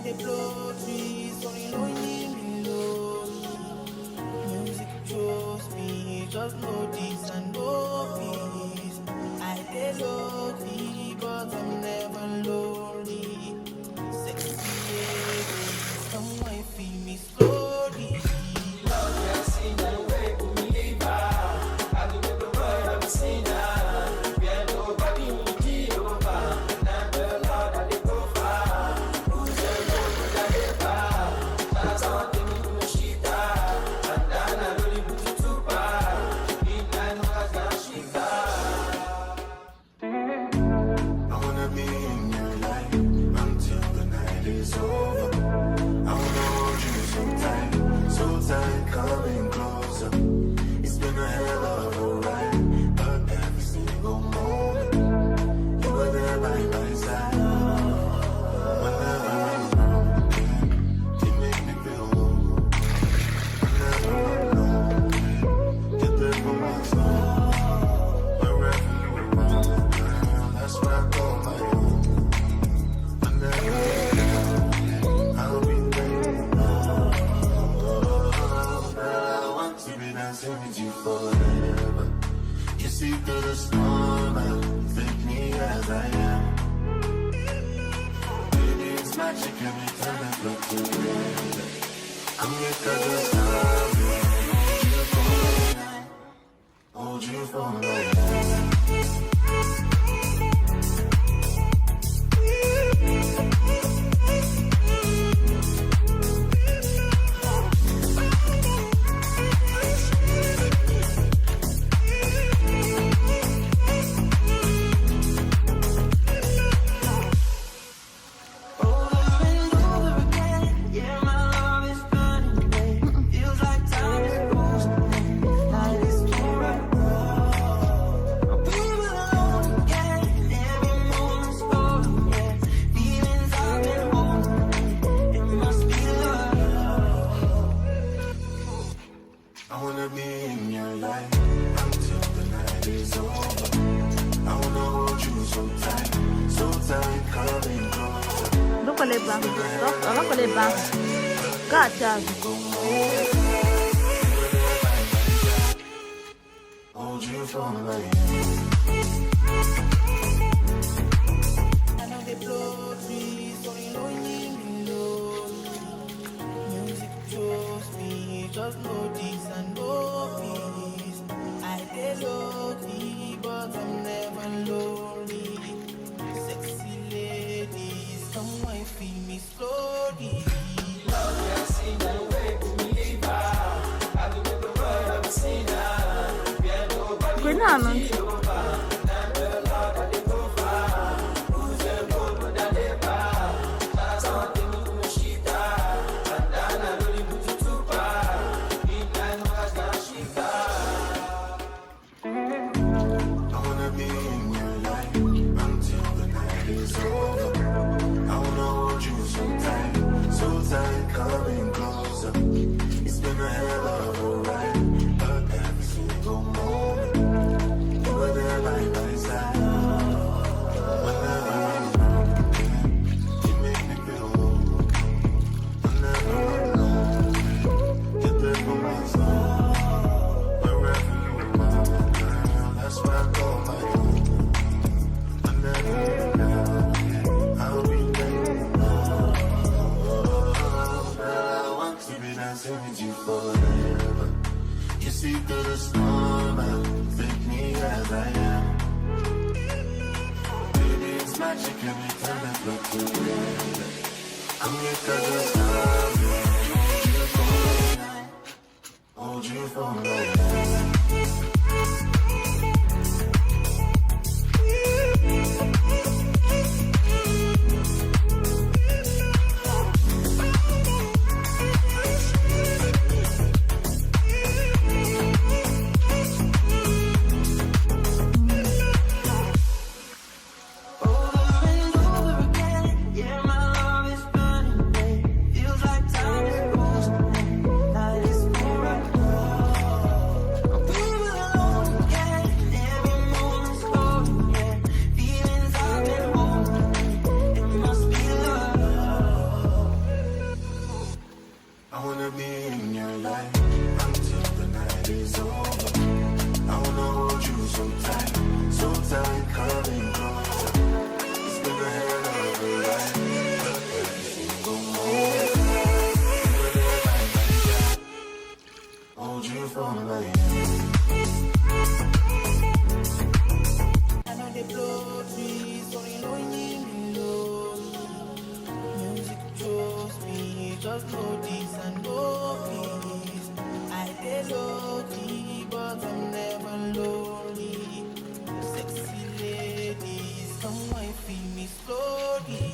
they blow trees, only lonely melody. Music chose me, just no this and no peace. I dey lonely, but I'm never lonely. Sexy lady, someone feel me slowly. just know this and know peace. I dey low-key, but I'm never lonely. Sexy ladies, come and feel me slowly.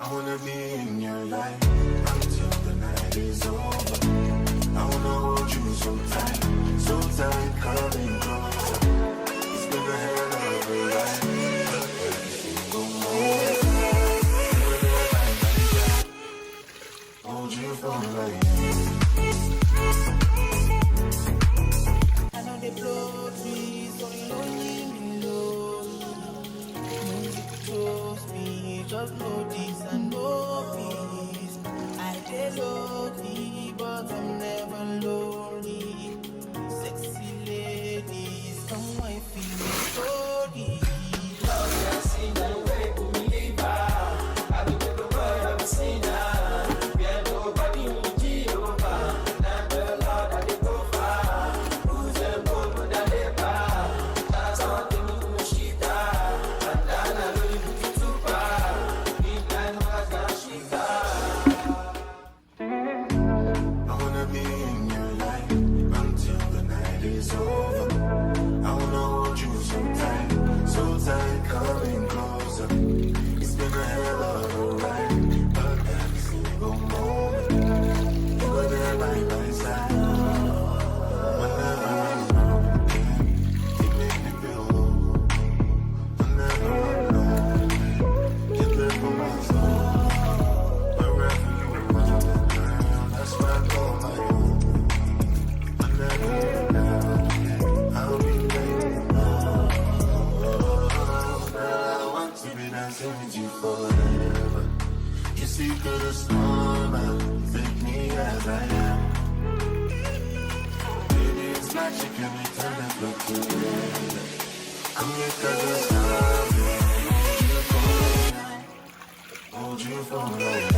I wanna be in your life until the night is over. like I know they blow trees, so you know leave me alone. Music chose me, just know this and no peace. I get lucky, but I'm never lonely. Sexy ladies, come my feel me story. I wanna be in your life until the night is over. I wanna hold you so tight, coming closer. It's been a hell of a ride, but every single moment you were there by my side. Whenever I'm around, you make me feel low. Whenever I'm alone, you're there for my soul. Wherever you are, girl, that's where I call my own. Whenever you're down, I'll be waiting. I want to be dancing with you forever. You see through the storm, take me as I am. Baby, it's magic and we turn that look to red. Come here, 'cause it's time. Hold you for life.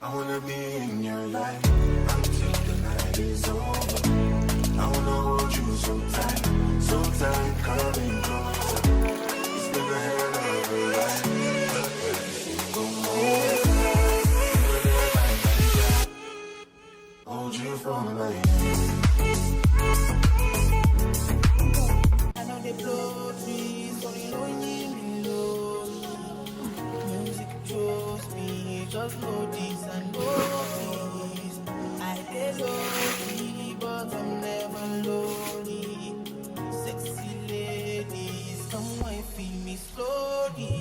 I wanna be in your life until the night is over. I wanna hold you so tight, coming closer. It's been a hell of a ride, but every single moment you're there by my side. Hold you for life. I know they blow trees, so you know leave me alone. Music chose me, just know this and no peace. I get lucky, but I'm never lonely. Sexy ladies, come and feel me slowly.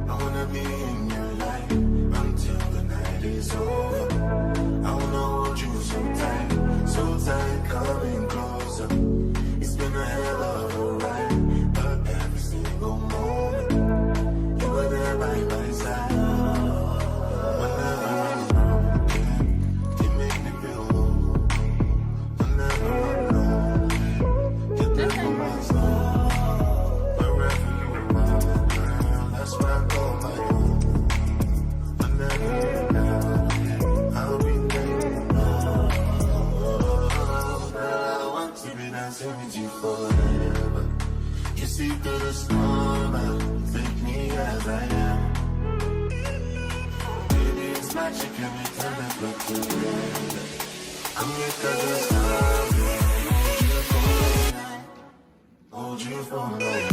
I wanna be in your life until the night is over. I wanna hold you so tight, coming closer. It's been a hell of a ride, but every single moment you were there by my side. Whenever I'm around, you make me feel low. Whenever I'm alone, you're there for my soul. Wherever you are, girl, that's where I call my own. Whenever you're down, I'll be waiting. I want to be dancing with you forever. You see through the storm, take me as I am. Baby, it's magic and we turn that look to red. Come here, 'cause it's time. Hold you for life.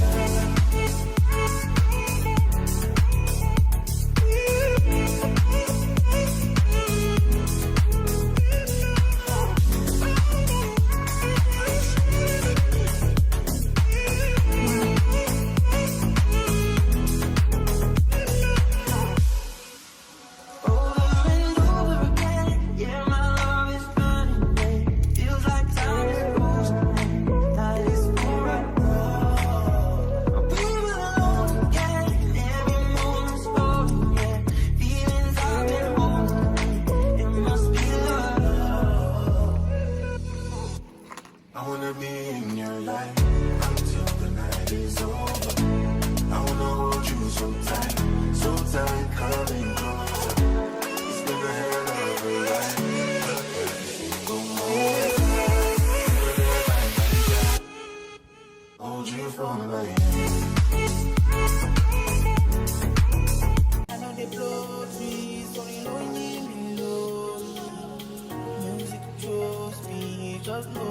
just know